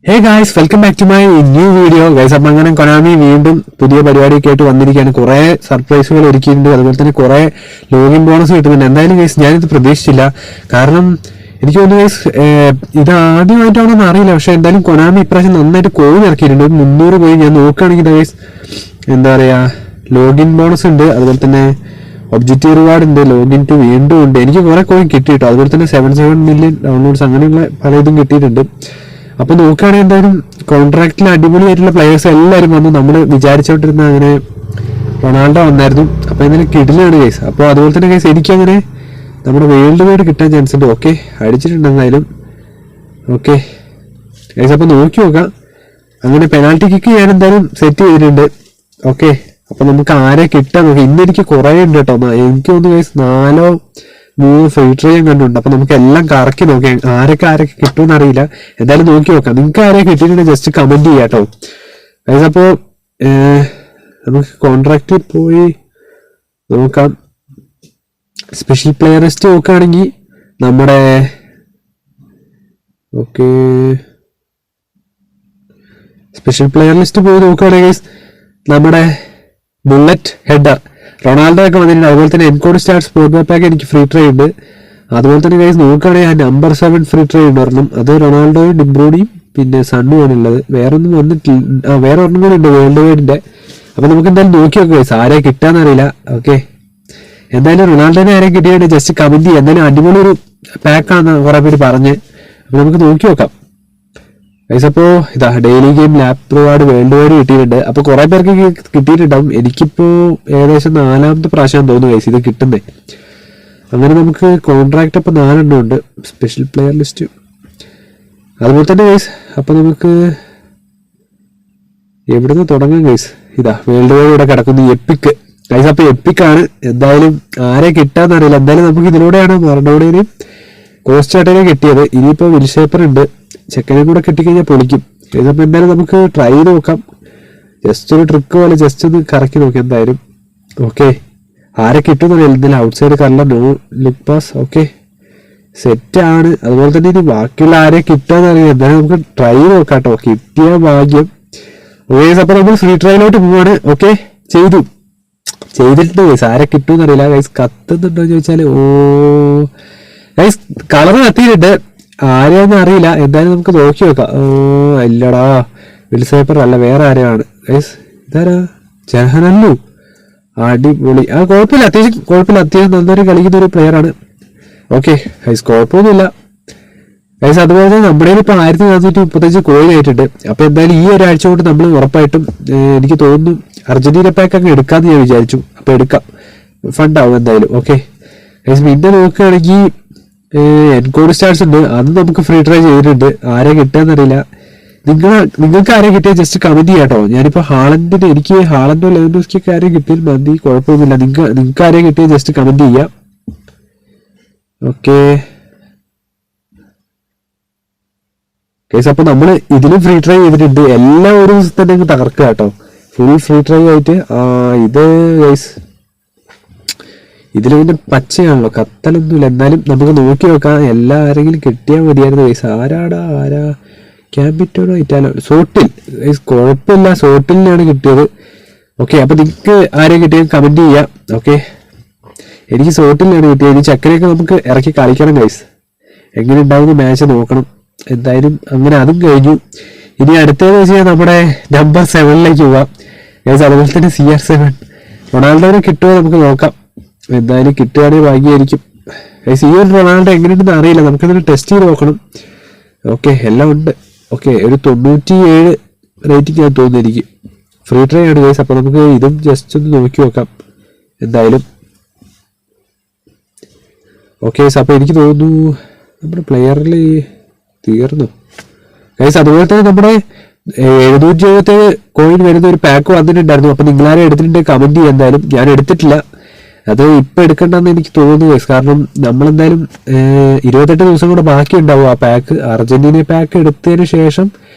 Hey guys, welcome back to my new video. Guys, അപ്പോൾ അങ്ങനെ Konami വീണ്ടും പുതിയ പരിപാടിയൊക്കെ ആയിട്ട് വന്നിരിക്കുകയാണ്. കുറേ സർപ്രൈസുകൾ ഒരുക്കിയിട്ടുണ്ട്. അതുപോലെ തന്നെ കുറേ ലോഗിൻ ബോണസ് കിട്ടുന്നുണ്ട്. എന്തായാലും ഗൈസ് ഞാനിത് പ്രതീക്ഷിച്ചില്ല. കാരണം എനിക്ക് തോന്നുന്നു ഗൈസ് ഇത് ആദ്യമായിട്ടാണെന്ന് അറിയില്ല. പക്ഷെ എന്തായാലും കൊനാമി ഇപ്രാവശ്യം നന്നായിട്ട് കോയിൻ ഇറക്കിയിട്ടുണ്ട്. 300 കോയിൻ ഞാൻ നോക്കുകയാണെങ്കിൽ ഗൈസ് എന്താ പറയുക, ലോഗിൻ ബോണസ് ഉണ്ട്, അതുപോലെ തന്നെ ഒബ്ജക്റ്റീവ് റിവാർഡ് ഉണ്ട്, ലോഗിൻ ടു വീണ്ടും ഉണ്ട്. എനിക്ക് കുറേ കോയിൻ കിട്ടിയിട്ടോ. അതുപോലെ തന്നെ 77 മില്യൺ ഡൗൺലോഡ്സ് അങ്ങനെയുള്ള പലതും കിട്ടിയിട്ടുണ്ട്. അപ്പൊ നോക്കുകയാണെങ്കിൽ എന്തായാലും കോൺട്രാക്റ്റിൽ അടിപൊളിയായിട്ടുള്ള പ്ലെയേഴ്സ് എല്ലാവരും വന്നു. നമ്മൾ വിചാരിച്ചോണ്ടിരുന്ന അങ്ങനെ റൊണാൾഡോ വന്നായിരുന്നു. അപ്പൊ എന്തായാലും കിടിലാണ് കേസ്. അപ്പോൾ അതുപോലെ തന്നെ കേസ് എനിക്കങ്ങനെ നമ്മുടെ വേൾഡ് വൈഡ് കിട്ടാൻ ചാൻസ് ഉണ്ട്. ഓക്കെ, അടിച്ചിട്ടുണ്ട് എന്തായാലും. ഓക്കെ കേസ്, അപ്പൊ നോക്കി നോക്കാം. അങ്ങനെ പെനാൽറ്റി കിക്ക് ഞാൻ എന്തായാലും സെറ്റ് ചെയ്തിട്ടുണ്ട്. ഓക്കെ, അപ്പൊ നമുക്ക് ആരെ കിട്ടാൻ നോക്കാം. ഇന്ന് എനിക്ക് കുറേ ഉണ്ട് കേട്ടോ. എനിക്ക് തോന്നുന്നു കേസ് 4-3 ഫ്രീ ട്രൈ ഞാൻ കണ്ടിട്ടുണ്ട്. അപ്പൊ നമുക്ക് എല്ലാം കറക്കി നോക്കാം. ആരൊക്കെ കിട്ടുമെന്ന് അറിയില്ല. എന്തായാലും നോക്കി നോക്കാം. നിങ്ങൾക്ക് ആരെ കിട്ടിയിട്ടുണ്ടെങ്കിൽ ജസ്റ്റ് കമന്റ് ചെയ്യാം കേട്ടോ. അപ്പോ നമുക്ക് കോൺട്രാക്റ്റിൽ പോയി നോക്കാം. സ്പെഷ്യൽ പ്ലെയർ ലിസ്റ്റ് നോക്കുകയാണെങ്കിൽ നമ്മുടെ ഓക്കെ സ്പെഷ്യൽ പ്ലെയർ ലിസ്റ്റ് പോയി നോക്കുകയാണെങ്കിൽ നമ്മുടെ ബുള്ളറ്റ് ഹെഡർ റൊണാൾഡോ ഒക്കെ വന്നിട്ടുണ്ട്. അതുപോലെ തന്നെ എൻകോഡ് സ്റ്റാർ സ്പോർട്ട് പാക്ക് എനിക്ക് ഫ്രീ ട്രൈ ഉണ്ട്. അതുപോലെ തന്നെ ഗൈസ് നോക്കുകയാണെങ്കിൽ നമ്പർ 7 ഫ്രീ ട്രൈ ഉണ്ട് ഒരെണ്ണം. അത് റൊണാൾഡോയും ഡിബ്രൂണിയും പിന്നെ സണ്ണും ആണ് ഉള്ളത്. വേറെ ഒന്നും വന്നിട്ടില്ല. വേറെ ഒരെണ്ണം കൂടി ഉണ്ട് വേൾഡ് വൈഡിന്റെ. അപ്പൊ നമുക്ക് എന്തായാലും നോക്കി നോക്കാം ഗൈസ്, ആരെ കിട്ടാന്നറിയില്ല. ഓക്കെ, എന്തായാലും റൊണാൾഡോനെ ആരെ കിട്ടിയിട്ട് ജസ്റ്റ് കമന്റ് ചെയ്യാം. എന്തായാലും അടിപൊളി ഒരു പാക്കാന്ന് കുറെ പേര് പറഞ്ഞ്. അപ്പൊ നമുക്ക് നോക്കി നോക്കാം ഗൈസ്. അപ്പോ ഇതാ daily game lap reward world wide കിട്ടിയിട്ടുണ്ട്. അപ്പൊ കുറെ പേർക്ക് കിട്ടിയിട്ടുണ്ടാവും. എനിക്കിപ്പോ ഏകദേശം 4ാമത്തെ പ്രാവശ്യം തോന്നുന്നു ഗൈസ് ഇത് കിട്ടുന്നേ. അങ്ങനെ നമുക്ക് കോൺട്രാക്ട് അപ്പൊ 4 എണ്ണം ഉണ്ട്. സ്പെഷ്യൽ പ്ലെയർ ലിസ്റ്റ് അതുപോലെ തന്നെ ഗൈസ്. അപ്പൊ നമുക്ക് എവിടുന്ന് തുടങ്ങാം ഗൈസ്. ഇതാ വേൾഡ് വൈഡ് ഇവിടെ കിടക്കുന്നു എപ്പിക്ക് ഗൈസ്. അപ്പൊ എപ്പിക്കാണ്. എന്തായാലും ആരെ കിട്ടാന്നറിയില്ല. എന്തായാലും നമുക്ക് ഇതിലൂടെയാണ് മറഡോണയും കോസ്റ്റാട്ടനെ കിട്ടിയത്. ഇനിയിപ്പോ വിൽഷേപ്പർ ഉണ്ട്. ചെക്കനെ കൂടെ കിട്ടിക്കഴിഞ്ഞാൽ പൊളിക്കും. ഇതപ്പോ എന്തായാലും നമുക്ക് ട്രൈ ചെയ്ത് നോക്കാം. ജസ്റ്റ് ഒരു ട്രിക്ക് പോലെ ജസ്റ്റ് ഒന്ന് കറക്കി നോക്കാം എന്തായാലും. ഓക്കെ, ആരെ കിട്ടുന്നറിയില്ല. എന്തായാലും ഔട്ട് സൈഡ് കറല no look pass. Okay, set ആണ്. അതുപോലെ തന്നെ ഇനി ബാക്കിയുള്ള ആരെ കിട്ടാന്നറിയില്ല. എന്തായാലും നമുക്ക് ട്രൈ നോക്കാം കേട്ടോ. കിട്ടിയ ഭാഗ്യം. ഓക്കെ, അപ്പൊ നമ്മൾ ഫ്രീ ട്രൈയിലോട്ട് പോവാണ്. ഓക്കെ, ചെയ്തിട്ടുണ്ട് ഗൈസ്. ആരെ കിട്ടുമെന്നറിയില്ല ഗൈസ്. കത്തുന്നുണ്ടോ എന്ന് ചോദിച്ചാല് ഗൈസ് കളർ കത്തിയിട്ടുണ്ട്. ആരെയൊന്നും അറിയില്ല. എന്തായാലും നമുക്ക് നോക്കി നോക്കാം. ഇല്ലടാ, വിൽസേപ്പർ അല്ല, വേറെ ആരെയാണ് ഗൈസ്. ഇതാരാ? ജഹനല്ലു. അടിപൊളി. കുഴപ്പമില്ല, അത്യാവശ്യം നന്നായി കളിക്കുന്ന ഒരു പ്ലെയർ ആണ്. ഓക്കെ ഗൈസ്, കുഴപ്പമൊന്നുമില്ല ഗൈസ്. അതുപോലെ തന്നെ നമ്മുടെ ഇപ്പൊ 1435 കോയിൻ ആയിട്ടുണ്ട്. അപ്പൊ എന്തായാലും ഈ ഒരാഴ്ച കൊണ്ട് നമ്മൾ ഉറപ്പായിട്ടും എനിക്ക് തോന്നുന്നു അർജന്റീന പാക്ക് അങ്ങ് എടുക്കാന്ന് ഞാൻ വിചാരിച്ചു. അപ്പൊ എടുക്കാം, ഫണ്ടാവും എന്തായാലും. ഓക്കെ ഗൈസ്, പിന്നെ നോക്കുകയാണെങ്കിൽ എൻകോഡ് സ്റ്റാർസ് ഉണ്ട്. അത് നമുക്ക് ഫ്രീ ട്രൈ ചെയ്തിട്ടുണ്ട്. ആരെ കിട്ടാന്നറിയില്ല. നിങ്ങൾക്ക് ആരെ കിട്ടിയാൽ ജസ്റ്റ് കമന്റ് ചെയ്യാം കേട്ടോ. ഞാനിപ്പോ എനിക്ക് ഹാളൻഡോ ലെവൻഡോസ്കിയൊക്കെ ആരെ കിട്ടിയാൽ മതി, കുഴപ്പമൊന്നുമില്ല. നിങ്ങൾക്ക് ആരെ കിട്ടിയാൽ ജസ്റ്റ് കമന്റ് ചെയ്യാം. ഓക്കെ ഗൈസ്, അപ്പൊ നമ്മള് ഇതിലും ഫ്രീ ട്രൈ ചെയ്തിട്ടുണ്ട്. എല്ലാം ഒരു ദിവസം തന്നെ തകർക്കുക കേട്ടോ. ഫുൾ ഫ്രീ ട്രൈ ആയിട്ട്. ഇത് ഗൈസ് ഇതിൽ പിന്നെ പച്ചയാണല്ലോ, കത്തലൊന്നുമില്ല. എന്നാലും നമുക്ക് നോക്കി നോക്കാം. ആരെങ്കിലും കിട്ടിയാൽ മതിയായിരുന്നു ഗൈസ്. ആരാ ക്യാപിറ്റോണോ ഇറ്റാലോ സോട്ടിൽ ഗൈസ്. കുഴപ്പമില്ല, സോട്ടിലിനാണ് കിട്ടിയത്. ഓക്കെ, അപ്പൊ നിങ്ങൾക്ക് ആരെയും കിട്ടിയാൽ കമന്റ് ചെയ്യാം. ഓക്കെ, എനിക്ക് സോട്ടിലാണ് കിട്ടിയത്. ഇനി ചക്കരയൊക്കെ നമുക്ക് ഇറക്കി കളിക്കണം ഗൈസ്. എങ്ങനെ ഉണ്ടാവുന്ന മാച്ച് നോക്കണം. എന്തായാലും അങ്ങനെ അതും കഴിഞ്ഞു. ഇനി അടുത്തതെന്ന് വെച്ചാൽ നമ്മുടെ നമ്പർ 7ലേക്ക് പോവാം ഗൈസ്. അതുപോലെ തന്നെ CR7 റൊണാൾഡോനെ കിട്ടുമോ നമുക്ക് നോക്കാം. എന്തായാലും കിട്ടുകയാണെങ്കിൽ ഭാഗ്യമായിരിക്കും ഗൈസ്. ഈ ഒരു റൊണാൾഡോ എങ്ങനെയുണ്ടെന്ന് അറിയില്ല. നമുക്കിതിന് ടെസ്റ്റ് ചെയ്ത് നോക്കണം. ഓക്കെ, എല്ലാം ഉണ്ട്. ഓക്കെ, ഒരു 97 റേറ്റിംഗ് ഞാൻ തോന്നുന്നു എനിക്ക്. ഫ്രീ ട്രൈ ആണ് ഗൈസ്. അപ്പൊ നമുക്ക് ഇതും ജസ്റ്റ് ഒന്ന് നോക്കി നോക്കാം എന്തായാലും. ഓക്കെ, അപ്പൊ എനിക്ക് തോന്നുന്നു നമ്മുടെ പ്ലെയറിൽ തീർന്നു ഗൈസ്. അതുപോലെ തന്നെ നമ്മുടെ 777 കോയിൻ വരുന്ന ഒരു പാക്ക് വന്നിട്ടുണ്ടായിരുന്നു. അപ്പൊ നിങ്ങളാരും എടുത്തിട്ടുണ്ടെങ്കിൽ കമന്റ് ചെയ്യാം. എന്തായാലും ഞാൻ എടുത്തിട്ടില്ല. അത് ഇപ്പൊ എടുക്കണ്ടെന്ന് എനിക്ക് തോന്നുന്നു ഗൈസ്. കാരണം നമ്മളെന്തായാലും 28 ദിവസം കൂടെ ബാക്കി ഉണ്ടാവും ആ പാക്ക്. അർജന്റീന പാക്ക് എടുത്തതിന് ശേഷം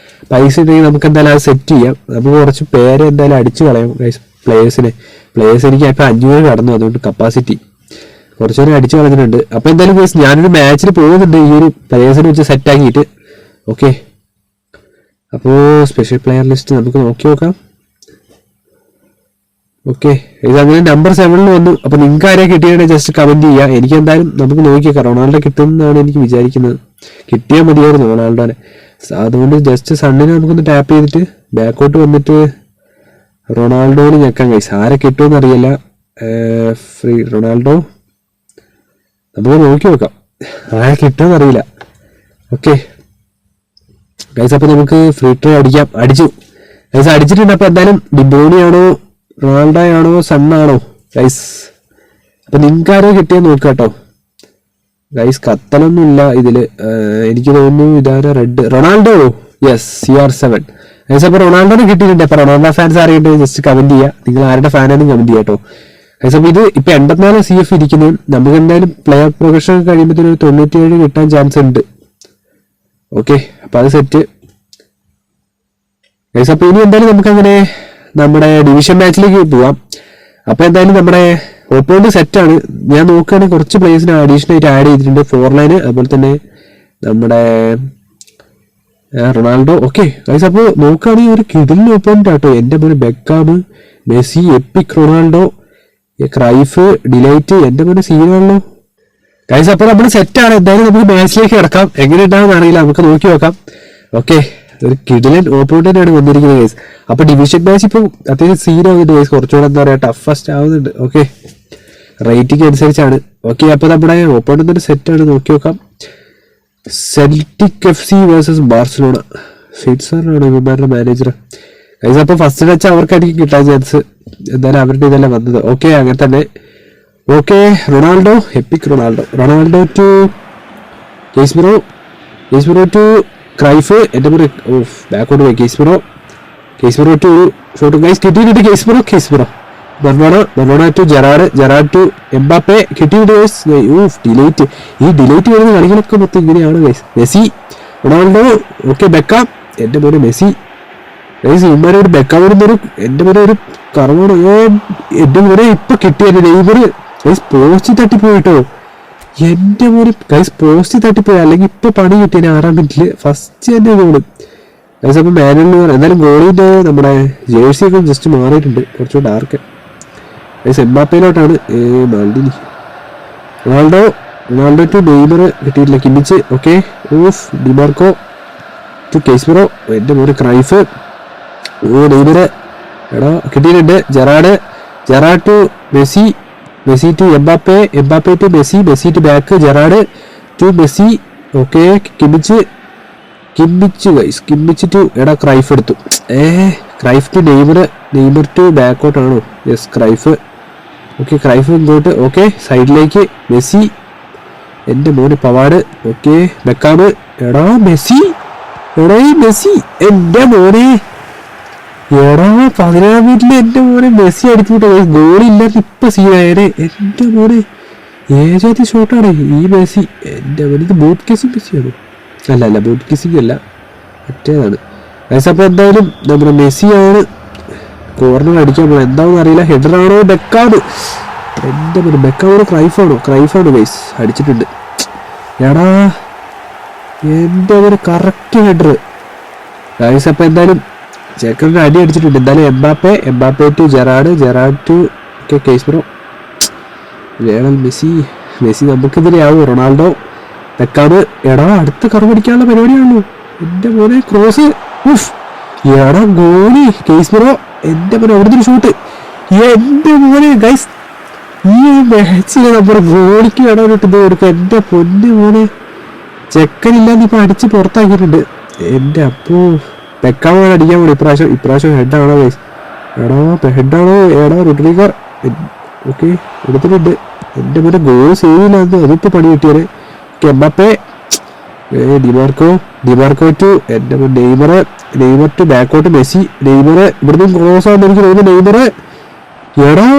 പൈസ ഉണ്ടെങ്കിൽ നമുക്ക് എന്തായാലും അത് സെറ്റ് ചെയ്യാം. നമുക്ക് കുറച്ച് പേരെ എന്തായാലും അടിച്ചു കളയാം ഗൈസ്. പ്ലേയേഴ്സ് എനിക്ക് ഇപ്പൊ 500 കടന്നു. അതുകൊണ്ട് കപ്പാസിറ്റി കുറച്ചുകൂടെ അടിച്ചു കളഞ്ഞിട്ടുണ്ട്. അപ്പൊ എന്തായാലും ഗൈസ് ഞാനൊരു മാച്ചിൽ പോകുന്നുണ്ട് ഈ ഒരു പ്ലേയേഴ്സിനെ വെച്ച് സെറ്റ് ആക്കിയിട്ട്. ഓക്കെ, അപ്പോൾ സ്പെഷ്യൽ പ്ലെയർ ലിസ്റ്റ് നമുക്ക് നോക്കി നോക്കാം. ഓക്കെ, ഇത് അങ്ങനെ നമ്പർ 7 വന്നു. അപ്പോൾ നിങ്ങൾക്ക് ആരെയാ കിട്ടിയാണെങ്കിൽ ജസ്റ്റ് കമന്റ് ചെയ്യുക. എനിക്ക് എന്തായാലും നമുക്ക് നോക്കിയേക്കാം. റൊണാൾഡോ കിട്ടുമെന്നാണ് എനിക്ക് വിചാരിക്കുന്നത്. കിട്ടിയാൽ മതിയായിരുന്നു റൊണാൾഡോനെ. അതുകൊണ്ട് ജസ്റ്റ് സണ്ണിനെ നമുക്കൊന്ന് ടാപ്പ് ചെയ്തിട്ട് ബാക്കോട്ട് വന്നിട്ട് റൊണാൾഡോന് ഞെക്കാൻ കഴിച്ചു. ആരെ കിട്ടുമെന്ന് അറിയില്ല. ഫ്രീ റൊണാൾഡോ നമുക്ക് നോക്കി നോക്കാം, ആരെ കിട്ടുമെന്ന് അറിയില്ല. ഓക്കെ ഗൈസ്, അപ്പോൾ നമുക്ക് ഫ്രീ ട്രൈ അടിച്ചു ഗൈസ്, അടിച്ചിട്ടുണ്ട്. അപ്പോൾ എന്തായാലും ഡിബ്രൂണിയാണോ റൊണാൾഡോ ആണോ സണ്ണാണോ ഗൈസ്? അപ്പോൾ നിങ്ങൾക്ക് ആരോ കിട്ടിയാൽ നോക്കുക കേട്ടോ ഗൈസ്. കത്തലൊന്നും ഇല്ല ഇതില്. എനിക്ക് തോന്നുന്നു ഇതാരോ red Ronaldo. Yes, CR7 guys. അപ്പോൾ റൊണാൾഡോനെ കിട്ടിയിട്ടുണ്ട്. അപ്പോൾ റൊണാൾഡോ ഫാൻസ് അറിയട്ടെ, ജസ്റ്റ് കമന്റ് ചെയ്യുക. നിങ്ങൾ ആരുടെ ഫാനാണെന്ന് കമന്റ് ചെയ്യാം കേട്ടോ ഗൈസ്. അപ്പോൾ ഇത് ഇപ്പൊ 84 CF ഇരിക്കുന്നത്. നമുക്ക് എന്തായാലും പ്ലെയർ പ്രൊഫഷൻ കഴിയുമ്പോഴത്തേനും 97 കിട്ടാൻ ചാൻസ് ഉണ്ട്. ഓക്കെ, അപ്പൊ അത് സെറ്റ് ഗൈസ്. അപ്പൊ ഇനി എന്തായാലും നമുക്ക് അങ്ങനെ നമ്മുടെ ഡിവിഷൻ മാച്ചിലേക്ക് പോവാം. അപ്പൊ എന്തായാലും നമ്മുടെ ഓപ്പോണ്ട് സെറ്റാണ്. ഞാൻ നോക്കുകയാണെങ്കിൽ കുറച്ച് പ്ലേയേഴ്സിനെ അഡീഷണൽ ആയിട്ട് ആഡ് ചെയ്തിട്ടുണ്ട്. 4 ലൈന്, അതുപോലെ തന്നെ നമ്മുടെ റൊണാൾഡോ. ഓക്കെ ഗൈസ്, അപ്പോൾ നോക്കുകയാണെങ്കിൽ ഒരു കിടിലിന് ഓപ്പോണ്ട് ആട്ടോ. എന്റെ പോലെ Beckham, Messi, EPIC Ronaldo, Cruyff, delight, എന്റെ പോലെ സീനാണല്ലോ ഗൈസ്. അപ്പോൾ നമ്മൾ സെറ്റാണ്. എന്തായാലും നമുക്ക് മാച്ചിലേക്ക് കിടക്കാം. എങ്ങനെ ഉണ്ടാവും അറിയില്ല, നമുക്ക് നോക്കി നോക്കാം. ഓക്കെ, ഒരു കിടിലൻ ഓപ്പോണന്റാണ് വന്നിരിക്കുന്നത് ഗൈസ്. അപ്പൊ ഡിവിഷൻ മാച്ച് ഇപ്പം അത്യാവശ്യം സീനാവുന്നുണ്ട് ഗൈസ്. കുറച്ചുകൂടെ എന്താ പറയാ ടഫസ്റ്റ് ആവുന്നുണ്ട്. ഓക്കെ, റേറ്റിംഗ് അനുസരിച്ചാണ്. ഓക്കെ, അപ്പൊ നമ്മുടെ ഓപ്പോണന്റ് സെറ്റാണ്, നോക്കി നോക്കാം. Celtic FC versus Barcelona. ഫിറ്റ്സറാണ് ഇവന്മാരുടെ മാനേജർ ഗൈസ്. അപ്പൊ ഫസ്റ്റ് മാച്ച് അവർക്കായിരിക്കും കിട്ടാൻ ചാൻസ്. എന്തായാലും അവരുടെ ഇതെല്ലാം വന്നത്. ഓക്കെ, അങ്ങനെ തന്നെ. Okay, Ronaldo, epic Ronaldo to Casemiro to Cruyff, എന്റെ പേര് ബാക്കോട്ട് പോയി. കേസ്മിറോ ടു ഷോട്ട് ഗൈസ് കിട്ടിയിട്ടുണ്ട്. കേസ്മിറോ ബെർണോണ ടു ജെറാഡ് ടു എംബാപ്പെ കിട്ടിയിട്ടുണ്ട് ഗൈസ്. ഡിലൈറ്റ്, ഈ ഡിലൈറ്റ് വരുന്ന കളികളൊക്കെ മൊത്തം ഇങ്ങനെയാണ് guys. Messi, Ronaldo. Okay, Beckham, എന്റെ പേര് മെസ്സി ഗൈസ്. ഇമാരെ ഒരു ബെക്കാം വരുന്നൊരു എന്റെ പേര് ഒരു കറവാണ്. എന്റെ പേര് ഇപ്പൊ കിട്ടിയത് നെയ്മർ ഗൈസ്. പോസ്റ്റ് തട്ടിപ്പോയിട്ടോ എന്റെ മോന് ഗൈസ്. പോസ്റ്റ് തട്ടിപ്പോയി, അല്ലെങ്കിൽ ഇപ്പൊ പണി കിട്ടിയ 6-ാം മിനിറ്റില് ഫസ്റ്റ് തന്നെ ഗോള് ഗൈസ്. അപ്പൊ മാനുവൽ എന്തായാലും ഗോളിന്റെ നമ്മുടെ ജേഴ്സി ഒക്കെ ജസ്റ്റ് മാറിയിട്ടുണ്ട്, കുറച്ചുകൂടെ ഡാർക്ക് ഗൈസ്. എംബാപ്പയിലോട്ടാണ് മാൽഡിനി. റൊണാൾഡോ ടു നെയ്മർ കിട്ടിയിട്ടില്ല. Kimmich. Okay, DiMarco to Casemiro, എന്റെ മോന് ക്രൈഫ്. നെയ്മർ എടാ കിട്ടിയിട്ടുണ്ട്. Gerrard to Messi to Mbappe to Messi to back, Gerrard to Messi. Okay, Kimmich to എടാ ക്രൈഫ് എടുത്തു. ക്രൈഫ് ടു നെയ്മർ ടു ബാക്കോട്ടാണോ? Yes, Cruyff. Okay, Cruyff ഇങ്ങോട്ട്. Okay, സൈഡിലേക്ക് Messi, എന്റെ മോന് പവാഡ്. Okay, Beckham. എടാ മെസ്സി എന്റെ മോനെ. എടാ 17-ാം മിനിറ്റില് എന്റെ മോനെ മെസ്സി അടിച്ചുവിട്ട ഗോളില്ലാത്ത ഇപ്പൊ സീനായനെ. എന്റെ മോനെ ഏജാതി ഷോട്ടാണ് ഈ മെസ്സി. എന്റെ മോനെ ഇത് ബൂട്ട് കേസിംഗ് മെസ്സിയാണ്. അല്ല ബൂട്ട് കേസിംഗ് അല്ല, മറ്റേതാണ്. അപ്പൊ എന്തായാലും നമ്മുടെ മെസ്സിയാണ് കോർണർ അടിക്കാൻ പോകുന്നത്. എന്താണെന്ന് അറിയില്ല. ഹെഡറാണോ ബെക്കാണ്? എന്റെ മോനെ ബെക്കാണോ ക്രൈഫാണ് ഗൈസ്. അടിച്ചിട്ടുണ്ട്. എടാ എന്റെ മോനെ കറക്റ്റ് ഹെഡർ ഗൈസ്. അപ്പൊ എന്തായാലും ചെക്കറിന് അടി അടിച്ചിട്ടുണ്ട്. എന്തായാലും Mbappe to Gerrard to Casemiro, വേണം മെസ്സി നമുക്കെതിരെയാവും. Ronaldo, Beckham. എടാ അടുത്ത കറവടിക്കാനുള്ള പരിപാടിയാണല്ലോ എന്റെ മോനെ. ക്രോസ്, എടാ ഗോളി കേസ്മിറോ, എന്റെ മോനെ അവിടുത്തെ ഒരു ഷൂട്ട്. എന്റെ മോനെ ഗൈസ്, ഈ മാച്ചില് നമ്മുടെ ഗോളിക്ക് ഇടം ഇട്ടത് കൊടുക്കുക. എന്റെ പൊന്നു മോനെ, ചെക്കനില്ലാന്ന് ഇപ്പൊ അടിച്ച് പുറത്താക്കിയിട്ടുണ്ട്. എന്റെ അപ്പോ ബെക്കാമാണ് അടിക്കാൻ പോയി ഇപ്രാവശ്യം ഹെഡാണോ ഗൈസ്? ഹെഡാണോ? റോഡ്രിഗർ. ഓക്കെ, എടുത്തിട്ടുണ്ട്. എന്റെ പോലെ ഗോൾ സേവ് ഇല്ലാന്ന് അതിപ്പോ പണി കിട്ടിയത്. എംബാപ്പെ, ഡിമാർക്കോ ടു എന്റെ നെയ്മർ ടു ബാക്കോട്ട് മെസ്സി. നെയ്മർ ഇവിടുന്ന് ക്രോസ് ആണെന്ന് എനിക്ക് തോന്നുന്നു. നെയ്മർ. എടാ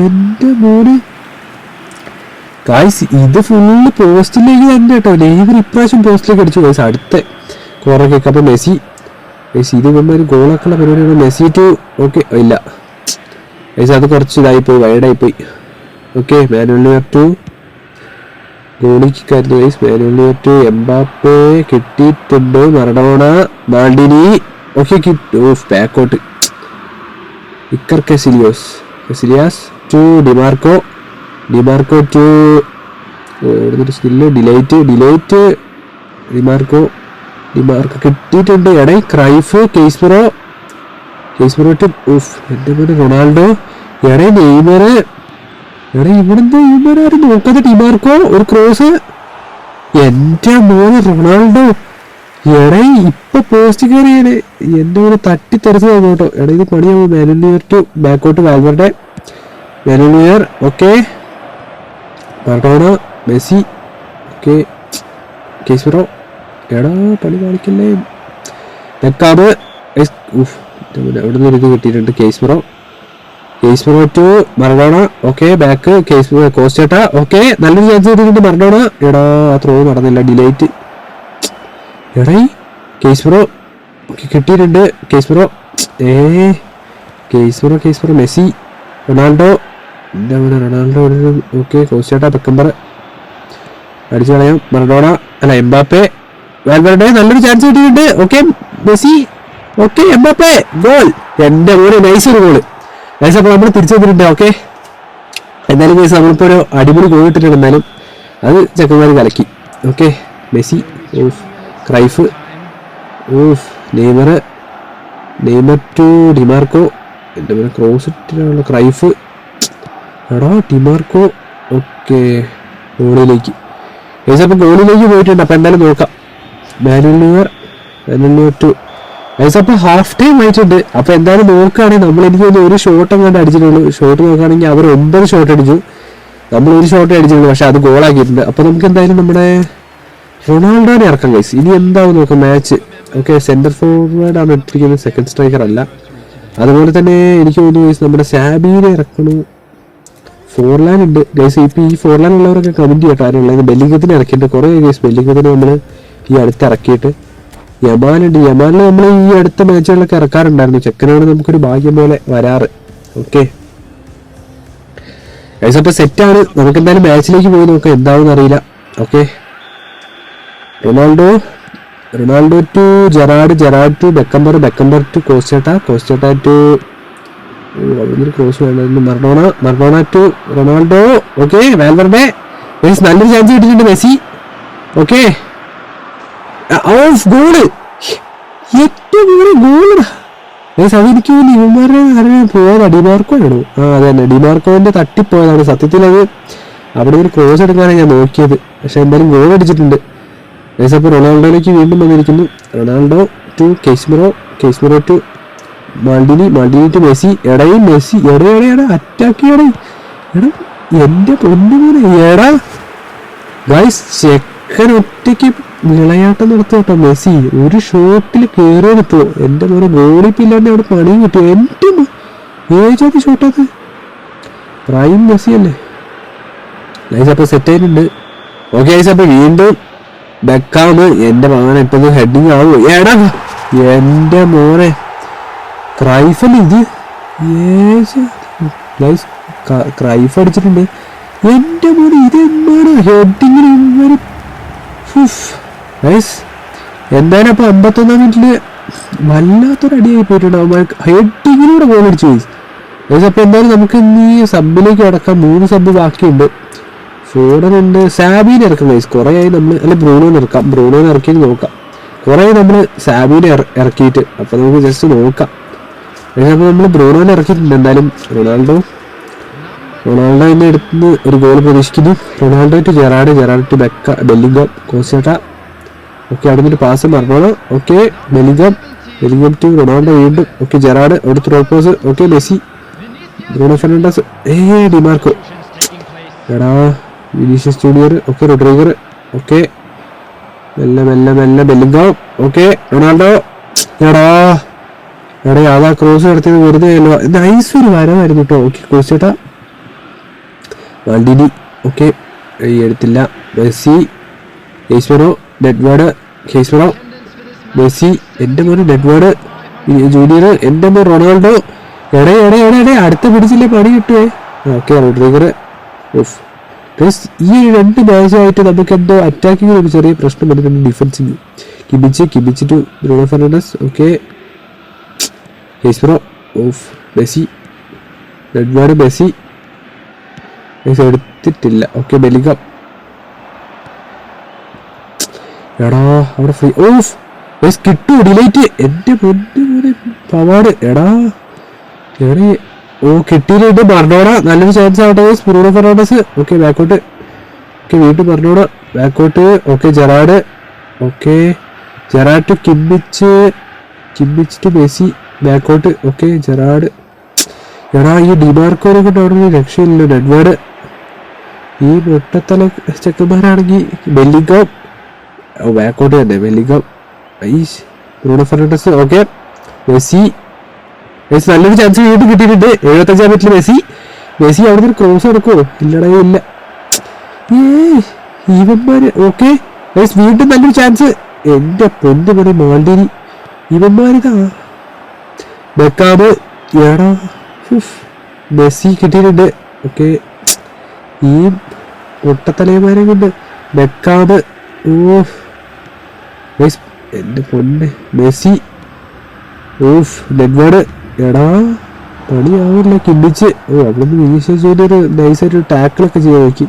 എന്റെ മോന് ഗൈസ്, ഇത് ഫുള്ള് പോസ്റ്റിലേക്ക് തന്നെ കേട്ടോ. നെയ്മർ ഇപ്രാവശ്യം പോസ്റ്റിലേക്ക് അടിച്ചു ഗൈസ്. അടുത്ത കോർണർ കിക്ക്. അപ്പൊ മെസ്സി ഇത് ഒരു ഗോളൊക്കെയുള്ള പരിപാടിയാണ്. മെസ്സി ടു ഓക്കെ ഇല്ല ഗൈസ്, അത് കുറച്ച് ഇതായിപ്പോയി, വൈഡായിപ്പോയി. ഓക്കെ, മാനുവൽ ടു ഗോളി കിക്കായിരുന്നു ഗൈസ്. മാനുവൽ ടു എംബാപ്പെ കിട്ടിയിട്ടുണ്ട്. Maradona, Maldini. ഓക്കെ ഓഫ് ബാക്കോട്ട് Iker Casillas to DiMarco to skill de Ligt DiMarco കിട്ടിയിട്ടുണ്ട്. എടേ ക്രൈഫ് കേസ്മിറോ ടു ഓഫ് എൻ്റെ പോലെ റൊണാൾഡോ. എടേ നെയ്മർ ഇവിടുന്ന് ആരും നോക്കാതെ ഡിമാർക്കോ ഒരു ക്രോസ്. എൻ്റെ മോനെ റൊണാൾഡോ ഇപ്പൊ പോസ്റ്റ് കയറിയാണ് എന്റെ കൂടെ തട്ടിത്തെറിച്ച് കേട്ടോ. ഇത് പണിയാവും. മാനുവൽ ടു ബാക്കോട്ട് Valverde Manuel okay Maradona Messi okay Casemiro പണി കാണിക്കല്ലേ. ബെക്കാമ് അവിടെ നിന്ന് ഇത് കിട്ടിയിട്ടുണ്ട്. Casemiro to Maradona okay back Casemiro കോസ്റ്റേട്ട ഓക്കെ നല്ലൊരു ചാൻസ് കിട്ടിയിട്ടുണ്ട്. മറഡോണ ആ ത്രോ നടന്നില്ല. ഡിലൈറ്റ് കേസ്മിറോ കിട്ടിയിട്ടുണ്ട്. കേസ്മിറോ മെസ്സി റൊണാൾഡോ ഓക്കെ കോസ്റ്റേട്ട ബെക്കംബർ അടിച്ചു കളയാം. മറഡോണ അല്ല എംബാപ്പെ വാൽവerde നല്ലൊരു ചാൻസ് കിട്ടിയിട്ടുണ്ട്. Okay Messi okay Mbappe goal. എൻ്റെ കൂടെ നൈസ് ഒരു ഗോള്. നൈസ്. അപ്പോൾ നമ്മൾ തിരിച്ചു വന്നിട്ടുണ്ട്. ഓക്കെ എന്തായാലും കേസ് നമ്മളിപ്പോൾ ഒരു അടിപൊളി ഗോൾ ഇട്ടിട്ടുണ്ട്. എന്നാലും അത് ചെക്കന്മാർ കലക്കി. Okay Messi off Cruyff off Neymar to Dimarco. എൻ്റെ പോലെ ക്രോസ് ഇട്ടിട്ടുള്ള ക്രൈഫ് ഡിമാർക്കോ ഓക്കെ ഗോളിലേക്ക്. ഏകദേശം അപ്പം ഗോളിലേക്ക് പോയിട്ടുണ്ട്. അപ്പം എന്തായാലും നോക്കാം. മാനുവൽ ടു ഏകദേശം അപ്പം ഹാഫ് ടൈം ആയിട്ടുണ്ട്. അപ്പം എന്തായാലും നോക്കുകയാണെങ്കിൽ നമ്മൾ എനിക്ക് തോന്നുന്നു ഒരു ഷോട്ട് അങ്ങോട്ട് അടിച്ചിട്ടുള്ളൂ. ഷോട്ട് നോക്കുകയാണെങ്കിൽ അവർ 9 ഷോട്ട് അടിച്ചു, നമ്മൾ ഒരു ഷോട്ട് അടിച്ചിട്ടുള്ളൂ. പക്ഷെ അത് ഗോളാക്കിയിട്ടുണ്ട്. അപ്പം നമുക്ക് എന്തായാലും നമ്മുടെ റൊണാൾഡോനെ ഇറക്കാം ഗൈസ്. ഇനി എന്താവും നോക്കാം മാച്ച്. ഓക്കെ സെന്റർ ഫോർവേഡ് ആണ് ഇട്ടിരിക്കുന്നത്, സെക്കൻഡ് സ്ട്രൈക്കർ അല്ല. അതുപോലെ തന്നെ എനിക്ക് തോന്നുന്നു ഗൈസ് നമ്മുടെ സാബീനെ ഇറക്കണു. ഫോർലാൻ ഉണ്ട് ഗൈസ്. ഇപ്പം ഈ ഫോർലാൻ ഉള്ളവരൊക്കെ കമന്റ് ചെയ്യട്ടോ ആരുള്ളത്. ബെല്ലിംഗത്തിന് ഇറക്കിയിട്ട് കുറേ ഗൈസ് ബെല്ലിംഗത്തിന് നമ്മൾ ഈ അടുത്ത് ഇറക്കിയിട്ട്. യമാനുണ്ട്. യമാനിൽ നമ്മൾ ഈ അടുത്ത മാച്ചുകളിലൊക്കെ ഇറക്കാറുണ്ടായിരുന്നു. ചെക്കനാണ് നമുക്കൊരു ഭാഗ്യം പോലെ വരാറ്. ഓക്കെ ഗൈസ് അപ്പോൾ സെറ്റാണ്. നമുക്ക് എന്തായാലും മാച്ചിലേക്ക് പോയി നോക്കാം എന്താവും അറിയില്ല. Okay Ronaldo to Gerrard to Beckenbauer to കോസ്റ്റേട്ട ടു ക്രോസ് വേണം. Maradona to Ronaldo okay Valverde നല്ലൊരു ചാൻസ് കിട്ടിയിട്ടുണ്ട്. Messi okay of goal. ഏറ്റവും കൂടുതൽ ഗോളാ അതെനിക്ക് തോന്നി ഇവന്മാരുടെ പോയതാ. ഡിമാർക്കോ ആണോ? അതെ തന്നെ ഡിമാർക്കോന്റെ തട്ടിപ്പോയതാണ്. സത്യത്തിൽ അത് അവിടെ ഒരു ക്രോസ് എടുക്കാനാണ് ഞാൻ നോക്കിയത്. പക്ഷെ എന്തായാലും ഗോൾ അടിച്ചിട്ടുണ്ട്. അപ്പോൾ റൊണാൾഡോയിലേക്ക് വീണ്ടും വന്നിരിക്കുന്നു. Ronaldo to Casemiro to Maldini to Messi. Messi attack എന്റെ പൊന്നുപോലെ ഗൈസ് ചെക്കൻ ഒറ്റയ്ക്ക് വിളയാട്ടം നടത്തുക കേട്ടോ. മെസ്സി ഒരു ഷോട്ടിൽ കയറിയെടുത്തോ. എൻ്റെ മോനെ ഗോളിപ്പില്ലാണ്ട് അവിടെ പണിയും കിട്ടിയോ. എൻ്റെ ഏജാതി ഷോട്ടത് പ്രൈം മെസ്സി അല്ലേ. ഗൈസ് അപ്പോൾ സെറ്റ് ആയിട്ടുണ്ട്. ഓക്കെ ഗൈസ് അപ്പോൾ വീണ്ടും ബെക്കാമ്. എൻ്റെ മോനെ ഇപ്പൊ ഹെഡിങ് ആവുമോ. എൻ്റെ മോനെ ക്രൈഫല്ലേ ഇത്. ഗൈസ് ക്രൈഫ് അടിച്ചിട്ടുണ്ട്. എൻ്റെ മോനെ ഇത് എന്താണ് ഹെഡിങ്ങിന് ഇവര് ഗൈസ്. എന്തായാലും അപ്പോൾ 51-ാം മിനിറ്റില് വല്ലാത്തൊരു അടിയായി പോയിട്ടുണ്ട്. അവന്മാർക്ക് ഹെഡിങ്ങിലൂടെ ഗോൾ അടിച്ചു പോയി ഗൈസ്. അപ്പോൾ എന്തായാലും നമുക്ക് ഇനി സബിലേക്ക് അടക്കാം. 3 സബ് ബാക്കിയുണ്ട്. ഫോർഡൻ ഉണ്ട്. സാബീനെ ഇറക്കാം ഗൈസ്. കുറേ ആയി നമ്മൾ അല്ലെ ബ്രൂണോനെ ഇറക്കാം. ബ്രൂണോനെ ഇറക്കിയിട്ട് നോക്കാം. കുറേ നമ്മൾ സാബീനെ ഇറക്കിയിട്ട്. അപ്പോൾ നമുക്ക് ജസ്റ്റ് നോക്കാം. അപ്പോൾ നമ്മൾ ബ്രൂണോനെ ഇറക്കിയിട്ടുണ്ട്. എന്തായാലും റൊണാൾഡോ ഇന്ന് എടുത്ത് ഒരു ഗോൾ പ്രതീക്ഷിക്കുന്നു. Ronaldo to Gerrard to Bellingham കോസ്റ്റേട്ട ഓക്കെ. അവിടെ നിന്ന് pass Maradona okay Bellingham to Ronaldo വീണ്ടും ഓക്കെ. ജെറാഡ് അവിടെ throw pass okay. Messi Bruno Fernandes DiMarco Vinicius Junior okay. Rodrygo okay. മെല്ലെ ബെല്ലിംഗം ഓക്കെ. റൊണാൾഡോ അതാ ക്രോസ് നടത്തിയത് വെറുതെ അല്ലോ. നൈസ് ഒരു വരവായിരുന്നു കേട്ടോ. ഓക്കെ കോസ്റ്റേട്ട മാൾഡിനി ഓക്കെ എടുത്തില്ല. Messi Casemiro Messi. എൻ്റെ മോന് നെഡ്വേർഡ് ജൂനിയർ. എൻ്റെ മോൻ റൊണാൾഡോ അടുത്ത പിടിച്ചില്ലേ പണി കിട്ടുവേ. Okay റോഡ്രിഗർ of. ഈ 2 മാച്ചായിട്ട് നമുക്ക് എന്തോ അറ്റാക്കിങ്ങിൽ ഒരു ചെറിയ പ്രശ്നം വരുന്നുണ്ട്. Defending Kimmich to Bruno Fernandes okay. Bro. Of Messi. Nedved Messi എടുത്തിട്ടില്ല. Okay Bellingham. എടാ അവിടെ ഫ്രീ. ഓഫ് കിട്ടു ഡിലൈറ്റ്. എന്റെ പൊന്നു പവാട്. എടാ ഓ കിട്ടിയിട്ടുണ്ട്. ബർണോഡ നല്ലൊരു ചാൻസ് ആവട്ടെ. Bruno Fernandes. ഓക്കെ ബാക്കോട്ട്. ഓക്കെ വീണ്ടും ബർണോഡ ബാക്കോട്ട്. Okay Gerrard. Okay Gerrard to Kimmich to Messi ബാക്കോട്ട്. Okay Gerrard. എടാ ഈ ഡിമാർക്കോനെ കൊണ്ട് അവിടെ ഒരു രക്ഷയില്ലല്ലോ. നെഡ്വേർഡ്. ഈ മുട്ടത്തല ചെക്കന്മാരാണെങ്കിൽ ബെല്ലിംഗം. ബാക്കോട്ട് തന്നെ Bellingham. Bruno Fernandes. Okay Messi. നല്ലൊരു ചാൻസ് വീണ്ടും കിട്ടിയിട്ടുണ്ട്. 75-ാം മിനിറ്റിൽ മെസ്സി അവിടെ നിന്ന് ക്രോസ് എടുക്കുമോ? ഇല്ലടേ ഇല്ല. ഇവന്മാര്. ഓക്കെ വീണ്ടും നല്ലൊരു ചാൻസ്. എന്റെ പൊന്ന് പോലെ മാൾഡിനി. ഇവന്മാരിതാ ബെക്കാബ്. എടാ മെസ്സി കിട്ടിയിട്ടുണ്ട്. ഓക്കെ ഈ ഒട്ടത്തലയന്മാരെ കൊണ്ട് ബെക്കാബ്. ഓഫ് എന്റെ പൊന്ന് മെസ്സി. ഓഫ് നെഡ്വേർഡ്. എടാ പണിയാവില്ല കിണ്ടിച്ച്. അവിടെ നിന്ന് വിനീഷ്യസ് ജൂനിയർ നൈസായിട്ട് ടാക്കിളൊക്കെ ചെയ്യാൻ നോക്കി.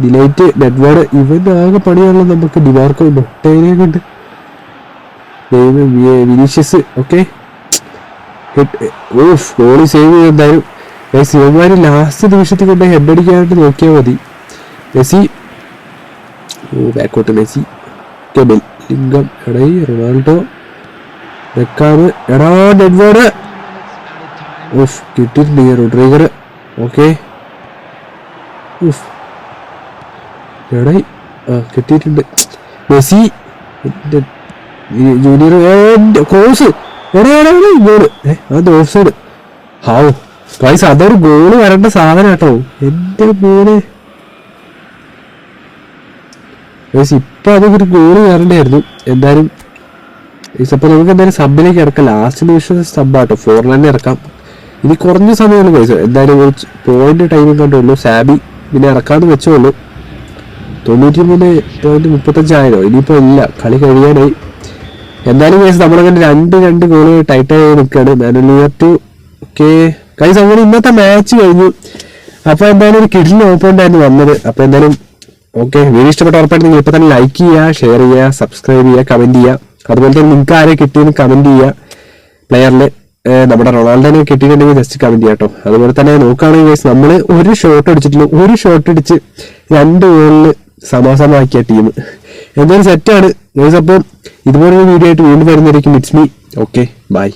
ഡിലൈറ്റ് നെഡ്വേർഡ്. ഇവൻ ആകെ പണിയാണല്ലോ നമുക്ക്. ഡിമാർക്കോ മൊട്ടേനെ കൊണ്ട് Vinicius. Okay of goalie save ചെയ്ത് എന്തായാലും ശിവന്മാര് ലാസ്റ്റ് നിമിഷത്തിൽ കൊണ്ട് ഹെഡ് അടിക്കാനായിട്ട് നോക്കിയാൽ മതി. മെസ്സി. ബാക്കോട്ട് മെസ്സി. ലിംഗം. എടേ റൊണാൾഡോ. ബെക്കാബ്. എടാ നെഡ്വേർഡ്. ഓഫ് കിട്ടിയിട്ടുണ്ട് റോഡ്രിഗർ. ഓക്കെ എടേ കിട്ടിയിട്ടുണ്ട് മെസ്സി ജൂനിയർ. ക്രോസ്. ഗോള്. അത് ഓഫ് സൈഡ്. ഹാവ് ഗൈസ് അതൊരു ഗോള് വരേണ്ട സാധനം കേട്ടോ. എന്റെ മോനെ ഇപ്പൊ അതൊരു ഗോള് വരണ്ടായിരുന്നു. എന്തായാലും അപ്പൊ നമുക്ക് എന്തായാലും സബിലേക്ക് ഇറക്കാം. ലാസ്റ്റ് നിമിഷം സബ്ബാട്ടോ. 4 തന്നെ ഇറക്കാം. ഇനി കുറഞ്ഞ സമയമാണ് പൈസ. എന്തായാലും ഒരു പോയിന്റ് ടൈമും കണ്ടുള്ളൂ. സാബി പിന്നെ ഇറക്കാന്ന് വെച്ചോളൂ. 93.35 ആയതോ. ഇനിയിപ്പോ ഇല്ല, കളി കഴിയാനായി. എന്തായാലും കേസ് നമ്മളങ്ങനെ 2 ഗോള് ടൈറ്റായി നിൽക്കുകയാണ്. Manual to. ഓക്കെ കൈസ് അങ്ങനെ ഇന്നത്തെ മാച്ച് കഴിഞ്ഞു. അപ്പൊ എന്തായാലും ഒരു കിഡിൽ ഓപ്പണായിരുന്നു വന്നത്. അപ്പൊ എന്തായാലും ഓക്കെ വീഡിയോ ഇഷ്ടപ്പെട്ട ഉറപ്പായിട്ട് നിങ്ങൾ ഇപ്പൊ തന്നെ ലൈക്ക് ചെയ്യുക, ഷെയർ ചെയ്യുക, സബ്സ്ക്രൈബ് ചെയ്യുക, കമന്റ് ചെയ്യുക. അതുപോലെ തന്നെ നിങ്ങൾക്ക് ആരെ കിട്ടിയെന്ന് കമന്റ് ചെയ്യുക. പ്ലെയറില് നമ്മുടെ റൊണാൾഡോനെ കിട്ടിയിട്ടുണ്ടെങ്കിൽ ജസ്റ്റ് കമന്റ് ചെയ്യാം കേട്ടോ. അതുപോലെ തന്നെ നോക്കുകയാണെങ്കിൽ നമ്മൾ ഒരു ഷോട്ട് അടിച്ചിട്ടുള്ളൂ. ഒരു ഷോട്ട് അടിച്ച് 2 ഗോളിന് സമാസമാക്കിയ ടീം. എന്തായാലും സെറ്റാണ്. അപ്പം ഇതുപോലൊരു വീഡിയോ ആയിട്ട് വീണ്ടും വരുന്നതായിരിക്കും. It's me. Okay bye.